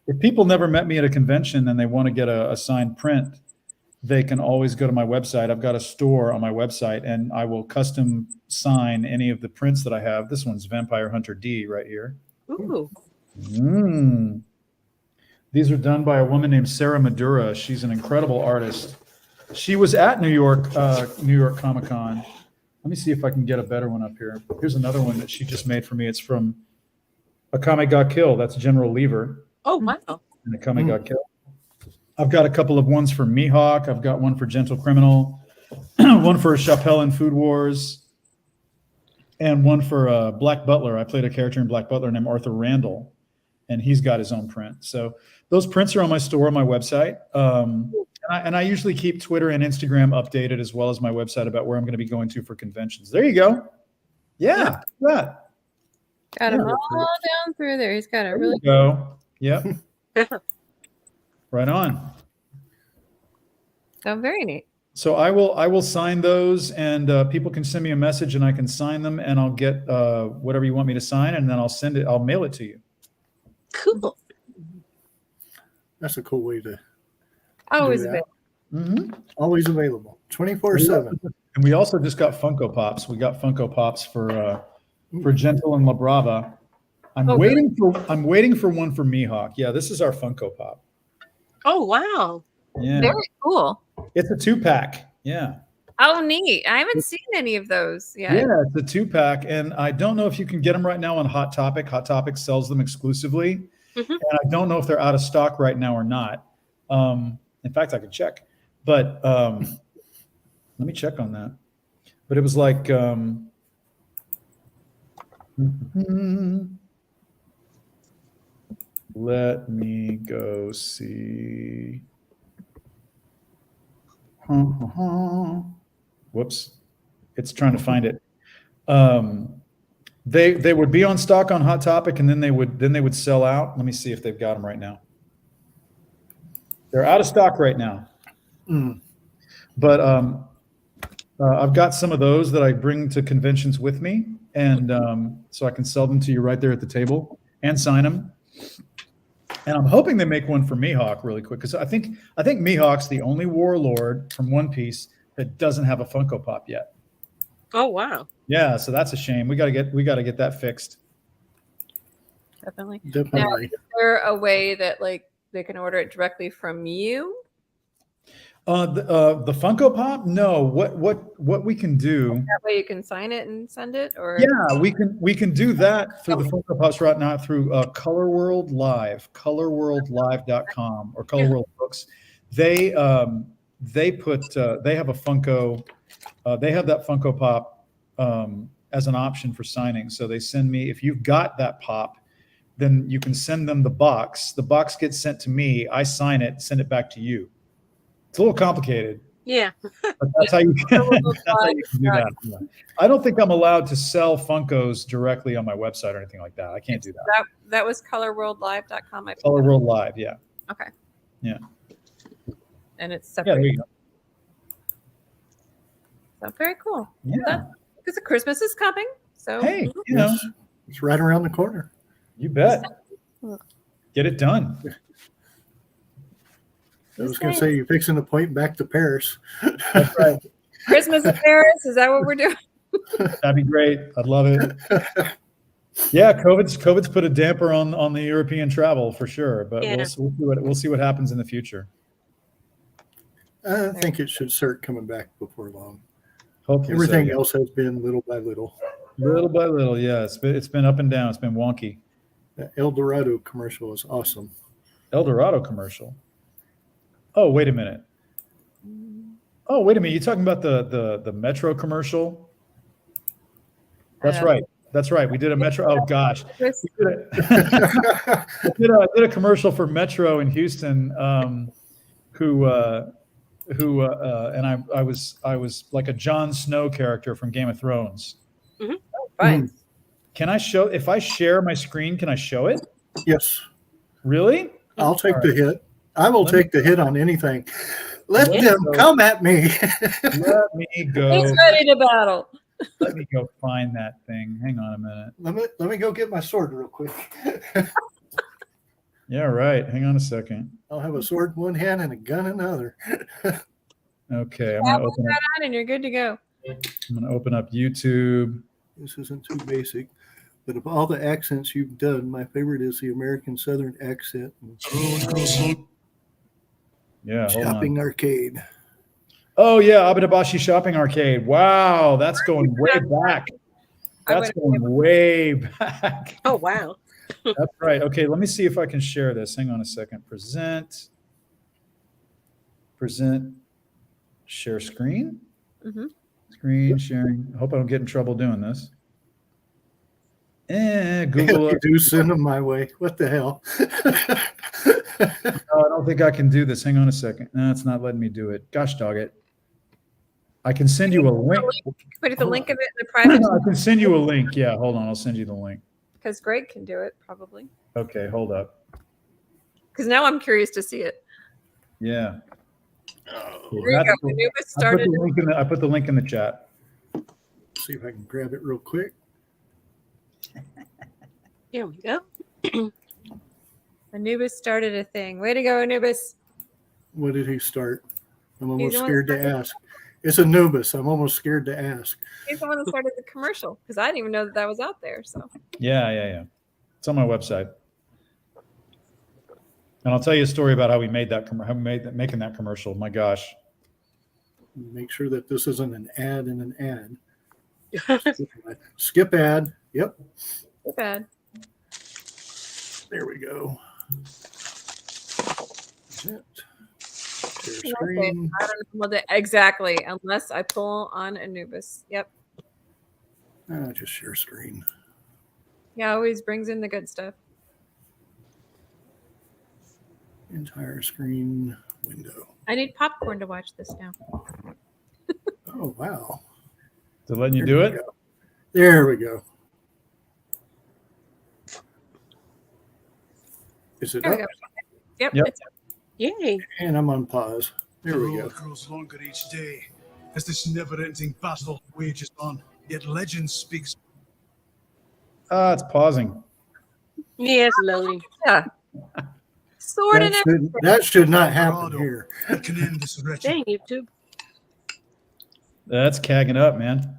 If people never met me at a convention and they want to get a signed print, they can always go to my website. I've got a store on my website, and I will custom sign any of the prints that I have. This one's Vampire Hunter D right here. Ooh. These are done by a woman named Sarah Madura. She's an incredible artist. She was at New York Comic-Con. Let me see if I can get a better one up here. Here's another one that she just made for me. It's from Akame Ga Kill. That's General Lever. Oh, wow. And Akame Ga Kill. I've got a couple of ones for Mihawk. I've got one for Gentle Criminal, one for Chapelle in Food Wars, and one for Black Butler. I played a character in Black Butler named Arthur Randall, and he's got his own print. So those prints are on my store, on my website. And I usually keep Twitter and Instagram updated, as well as my website, about where I'm going to be going to for conventions. There you go. Yeah. That. Got them all down through there. He's got a really Go. Yep. Right on. so very neat. So I will sign those, and people can send me a message, and I can sign them, and I'll get whatever you want me to sign, and then I'll mail it to you. Cool. That's a cool way to Always do available. that. Always available, 24/7. And we also just got Funko Pops. We got Funko Pops for Gentle and La Brava. I'm waiting for one for Mihawk. Yeah, this is our Funko Pop. Oh wow. Yeah. Very cool. It's a 2-pack. Yeah. Oh, neat. I haven't seen any of those yet. Yeah, it's a 2-pack. And I don't know if you can get them right now on Hot Topic. Hot Topic sells them exclusively. Mhm. And I don't know if they're out of stock right now or not. In fact, I could check. But let me check on that. But it was like let me go see. Whoops. It's trying to find it. They would be on stock on Hot Topic, and then they would sell out. Let me see if they've got them right now. They're out of stock right now. But I've got some of those that I bring to conventions with me, and so I can sell them to you right there at the table and sign them. And I'm hoping they make one for Mihawk really quick, because I think Mihawk's the only warlord from One Piece that doesn't have a Funko Pop yet. Oh wow. Yeah, so that's a shame. We got to get that fixed. Definitely. Definitely. Now, is there a way that like they can order it directly from you? The Funko Pop? No. What we can do? That way you can sign it and send it, or Yeah, we can do that through the Funko Pops right now through Color World Live, colorworldlive.com or Color World Books. They have a Funko. They have that Funko Pop as an option for signing. So they send me, if you've got that pop, then you can send them the box. The box gets sent to me. I sign it, send it back to you. It's a little complicated. Yeah. But that's how you can do that. Yeah. I don't think I'm allowed to sell Funkos directly on my website or anything like that. I can't do that. That was colorworldlive.com. Color World Live, yeah. Okay. Yeah. And it's Yeah, separate. there you go. So very cool. Yeah. Because Christmas is coming. So Hey, you know, It's right around the corner. you bet. Get it done. I was going to say, you're fixing to point back to Paris. That's right. Christmas in Paris, is that what we're doing? That'd be great. I'd love it. Yeah, COVID's put a damper on the European travel for sure, but Yeah. we'll see what happens in the future. I think it should start coming back before long. Hopefully, Everything so, yeah. else has been little by little. Little by little, yeah. It's been up and down. It's been wonky. That El Dorado commercial is awesome. El Dorado commercial. Oh, wait a minute. Oh, wait a minute. You're talking about the Metro commercial? That's right. That's right. We did a Metro. Oh gosh, we did I did a commercial for Metro in Houston. Who and I was like a Jon Snow character from Game of Thrones. Mm-hmm. Fine. Can I show? If I share my screen, can I show it? Yes, Really? I'll take All the right. hit. I will Let me- take the hit on anything. Let Yeah. them come at me. Let me go. He's ready to battle. Let me go find that thing. Hang on a minute. let me go get my sword real quick. Yeah, right. Hang on a second. I'll have a sword in one hand and a gun in the other. Okay, I'm Have gonna open that up. on and you're good to go. I'm gonna open up YouTube. This isn't too basic, but of all the accents you've done, my favorite is the American Southern accent. Yeah, hold on. Shopping arcade. Oh yeah, Abitabashi Shopping Arcade. Wow, that's going way back. I That's would've going way back. Oh wow. That's right. Okay, let me see if I can share this. Hang on a second. Present, share screen. Mhm. Screen sharing. I hope I don't get in trouble doing this. Google. You do send them my way. What the hell? No, I don't think I can do this. Hang on a second. No, it's not letting me do it. Gosh dog it. I can send you a link. Put the link of it in the private I can send you a link. Yeah, hold on. I'll send you the link. because Greg can do it probably. Okay, hold up. Because now I'm curious to see it. Yeah. Here you go. Anubis started. I put the link in the chat. See if I can grab it real quick. Here we go. Anubis started a thing. Way to go, Anubis. What did he start? I'm He's almost the one scared to started- ask. It's Anubis. I'm almost scared to ask. He's the one that started the commercial because I didn't even know that was out there. So Yeah. It's on my website. And I'll tell you a story about how we made that making that commercial. My gosh. Make sure that this isn't an ad in an ad. Skip ad. Yep. too bad. There we go. That's it. Share Okay, screen. I don't know what exactly unless I pull on Anubis. Yep. Just share screen. Yeah, always brings in the good stuff. Entire screen window. I need popcorn to watch this now. Oh, wow. Is it letting you do it? Go. There we go. Is it There we up? go. Yep. Yep. It's up. Yay. And I'm on pause. There we go. road grows longer each day as this never-ending battle wages on. Yet legend speaks. It's pausing. Yeah, it's loading. Yeah. Sword and everything. That should not happen here. It can end this wretched. Dang, YouTube. That's cagging up, man.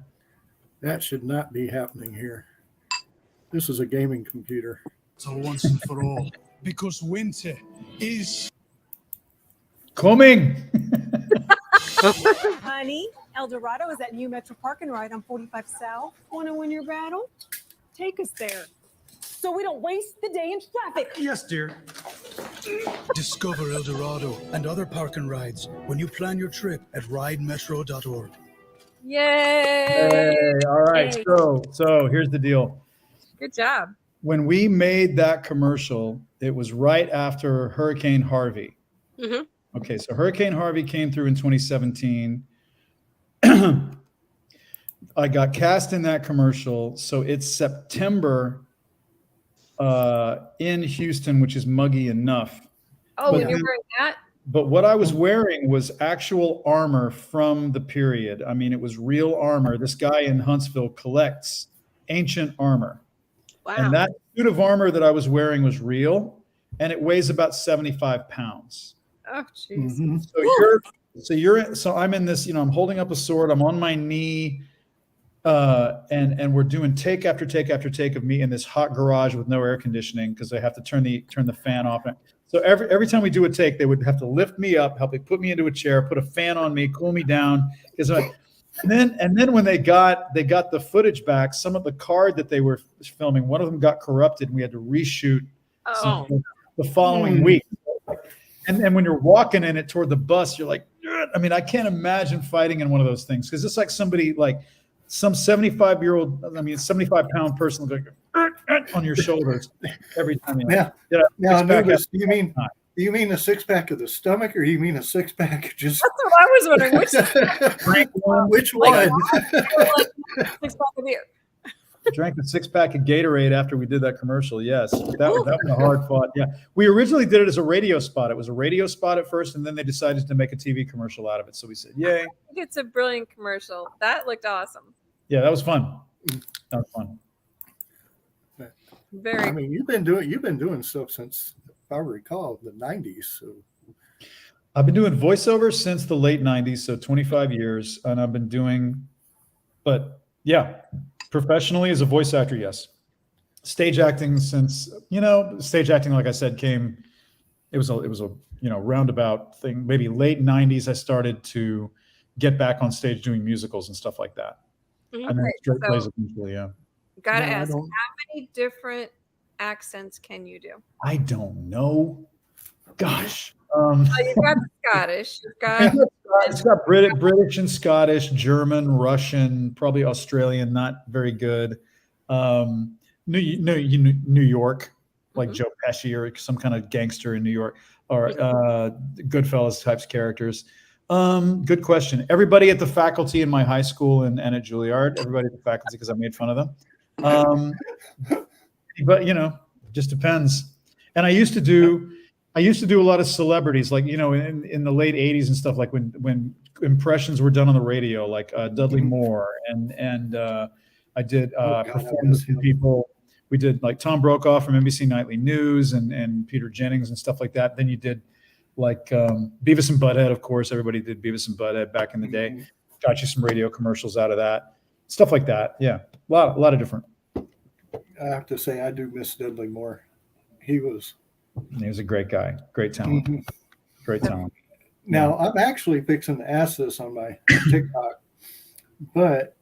That should not be happening here. This is a gaming computer. battle once and for all, because winter is Coming. Honey, El Dorado is that new Metro Parking ride on 45 South. Want to win your battle? Take us there, so we don't waste the day in traffic. yes, dear. Discover El Dorado and other park and rides when you plan your trip at ridemetro.org. Yay! Hey, all right. Yay. So here's the deal. Good job. When we made that commercial, it was right after Hurricane Harvey. Mm-hmm. Okay, so Hurricane Harvey came through in 2017. I got cast in that commercial. So it's September in Houston, which is muggy enough. Oh, But when you're then- wearing that? But what I was wearing was actual armor from the period. I mean, it was real armor. This guy in Huntsville collects ancient armor. Wow. And that suit of armor that I was wearing was real, and it weighs about 75 pounds. Oh, jeez. Mhm. So I'm in this, I'm holding up a sword, I'm on my knee, and we're doing take after take after take of me in this hot garage with no air conditioning because they have to turn the fan off. So every time we do a take, they would have to lift me up, help me put me into a chair, put a fan on me, cool me down. And then when they got the footage back, some of the card that they were filming, one of them got corrupted, and we had to reshoot Oh, the following week. And when you're walking in it toward the bus, you're like, "Ugh." I mean, I can't imagine fighting in one of those things because it's like somebody like some 75-pound person like on your shoulders every time. Yeah. Yeah. Now, Six-pack Anubis, do you mean a six-pack of the stomach, or do you mean a six-pack just that's what I was wondering. Which which one? six pack of beer? Drank a 6-pack of Gatorade after we did that commercial. Yes, that was a hard fought. Yeah, we originally did it as a radio spot. It was a radio spot at first, and then they decided to make a TV commercial out of it. So we said, "Yay!" I think it's a brilliant commercial. That looked awesome. Yeah, that was fun. That was fun. Very. I mean, you've been doing stuff since, if I recall, the 90s. So I've been doing voiceover since the late 90s, so 25 years, and I've been doing, but yeah, professionally as a voice actor, yes. Stage acting since, stage acting, like I said, it was a roundabout thing. Maybe late 90s, I started to get back on stage doing musicals and stuff like that. Mhm. And then Okay, straight so- plays eventually, yeah. Gotta No, I ask, how don't- many different accents can you do? I don't know. Gosh. Oh, you've got the Scottish. You've got It's got British and Scottish, German, Russian, probably Australian, not very good. New York, like Joe Pesci or some kind of gangster in New York, or Goodfellas types characters. Good question. Everybody at the faculty in my high school and at Juilliard, everybody at the faculty, because I made fun of them. But just depends. And I used to do a lot of celebrities, like in the late '80s and stuff, like when impressions were done on the radio, like Dudley Moore, and I did perform with some people. We did like Tom Brokaw from NBC Nightly News and Peter Jennings and stuff like that. Then you did like Beavis and Butthead, of course. Everybody did Beavis and Butthead back in the day. got you some radio commercials out of that, stuff like that. Yeah, a lot of different. I have to say, I do miss Dudley Moore. He was a great guy, great talent, Mhm. great talent. Now, I'm actually fixing to ask this on my TikTok, but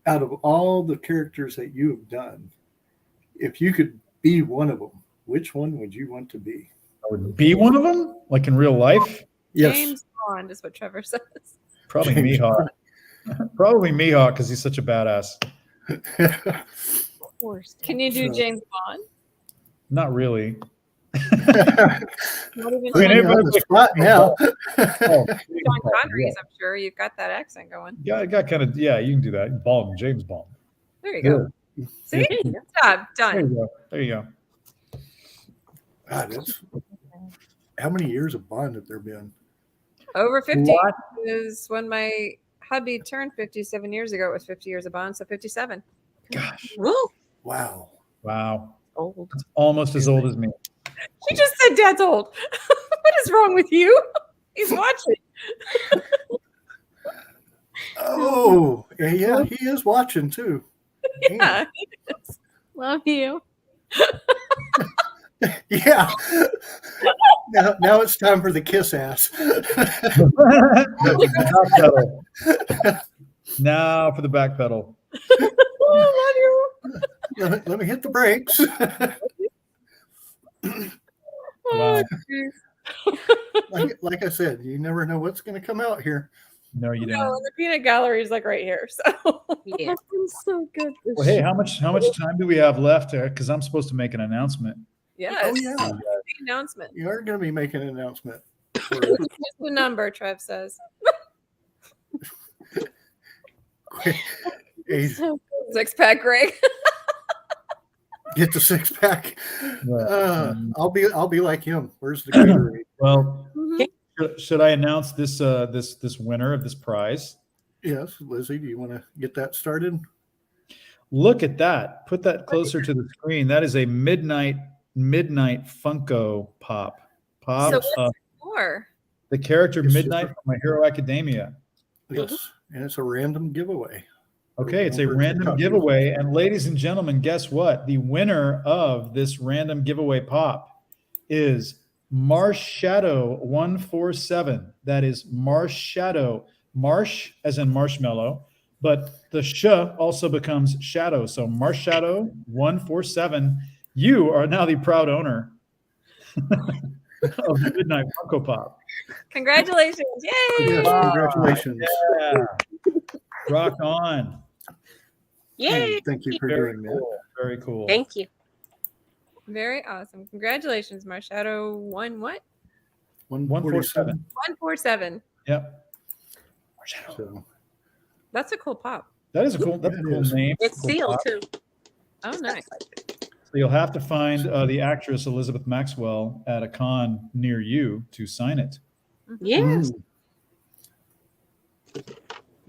out of all the characters that you have done, if you could be one of them, which one would you want to be? I would be one of them, like in real life. Yes. James Bond is what Trevor says. Probably James Mihawk. Probably Mihawk because he's such a badass. Of course. Can you do So- James Bond? Not really. Not even Putting you on the spot now. Oh, Sean Connery's, I'm sure. You've got that accent going. yeah, got kind of. Yeah, you can do that. Bond, James Bond. There you go. See? Good job. There you Done. go. There you go. God, how many years of Bond have there been? Over 50 Lot. is when my hubby turned 57 years ago. It was 50 years of Bond, so 57. Gosh. Woo! Wow. Wow. Old. That's almost as old as me. She just said Dad's old. What is wrong with you? He's watching. Oh, yeah, he is watching too. Yeah. Love you. Yeah. Now it's time for the kiss ass. Back pedal. Now for the back pedal. Oh, Let me hit the brakes. love you. Wow. Oh, like I said, you never know what's going to come out here. No, you no, don't. and the peanut gallery is like right here. So Yeah. it's so good. Well, hey, how much time do we have left there? Because I'm supposed to make an announcement. Yes. Oh, yeah. Big announcement. You are going to be making an announcement. For Just the number, Trev says. Hey, Six pack, Greg. get the six pack. Right. I'll be like him. Where's the Gatorade? Well, Mhm. should I announce this this winner of this prize? Yes, Lizzie, do you want to get that started? Look at that. Put that closer to the screen. That is a midnight Funko Pop. So what's uh, it for? the character It's Midnight just from My Hero Academia. Yes, and it's a random giveaway. Okay, it's a Remember to random talk. giveaway. And ladies and gentlemen, guess what? The winner of this random giveaway pop is Marsh Shadow 147. That is Marsh Shadow. Marsh as in marshmallow, but the sh also becomes shadow. So Marsh Shadow 147. You are now the proud owner of the Midnight Funko Pop. Congratulations. Yay. Yes, congratulations. Yeah. Rock on. Yay! Thank you for Very doing that. cool. Very cool. Thank you. Very awesome. Congratulations, Marshadow. 147. 147. Yep. So, That's a cool pop. That's a cool It name. is. It's Cool sealed pop. too. Oh, nice. So you'll have to find the actress Elizabeth Maxwell at a con near you to sign it. Yes. mm.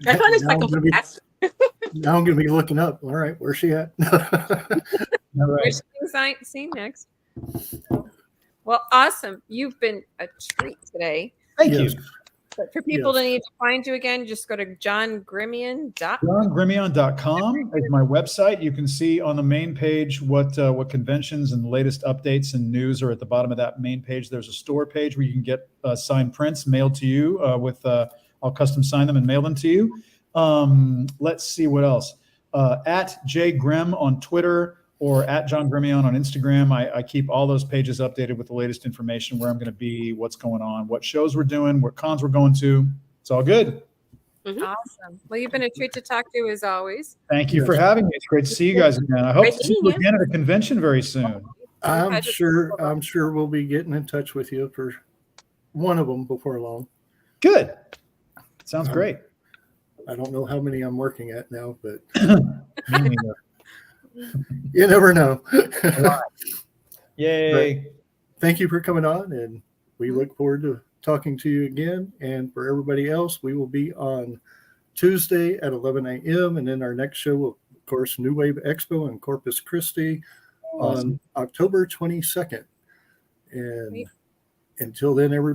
I thought it's Now like I'm a gonna be- blast. Now I'm going to be looking up. All right, where's she at? All right. Where's being seen next? Well, awesome. You've been a treat today. Thank Yes. you. But for people Yes. that need to find you again, just go to johngremillion.com. JohnGremillion.com is my website. You can see on the main page what conventions and latest updates and news are at the bottom of that main page. There's a store page where you can get signed prints mailed to you I'll custom sign them and mail them to you. Let's see what else. At jgrem on Twitter or at John Gremillion on Instagram. I keep all those pages updated with the latest information, where I'm going to be, what's going on, what shows we're doing, what cons we're going to. It's all good. Awesome. Well, you've been a treat to talk to as always. Thank you Yes. for having me. It's great to see you guys again. I hope Great to see you meeting you. again at a convention very soon. I'm sure we'll be getting in touch with you for one of them before long. Good. Sounds great. I don't know how many I'm working at now, but Me neither. you never know. Yay. Thank you for coming on, and we look forward to talking to you again. And for everybody else, we will be on Tuesday at 11 a.m. And then our next show will, of course, New Wave Expo in Corpus Christi Awesome. on October 22nd. And Great. until then, everybody.